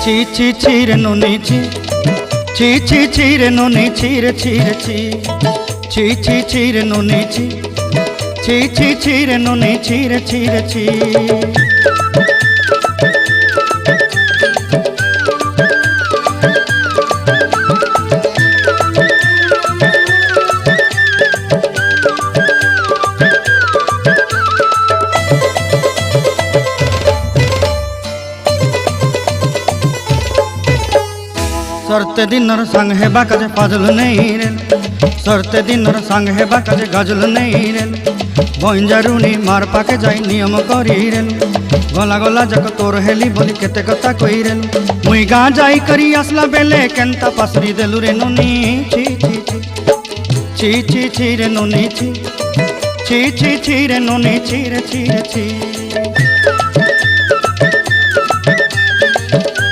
ছি ছি ছি রে নুনি ছি, ছি ছি ছি রে নুনি ছি রে ছি রে ছি, ছি ছি ছি রে নুনি ছি, ছি ছি ছি রে নুনি ছি রে ছি রে ছি। सरते दिनर संग हेबा काजे फाजल नहीं रेल, सरते दिनर संग हेबा काजे गाजल नहीं रेल, बंजारुनी मार पाके जाई नियम करी रेल, गला गला जक तोर हेली बोली केते कथा कई रेल, मुई गा जाई करी आसला बेले केंता पासरी देलु रे नुनी ची ची ची ची ची ची रे नुनी ची, ची ची ची रे नुनी ची रे ची रे ची।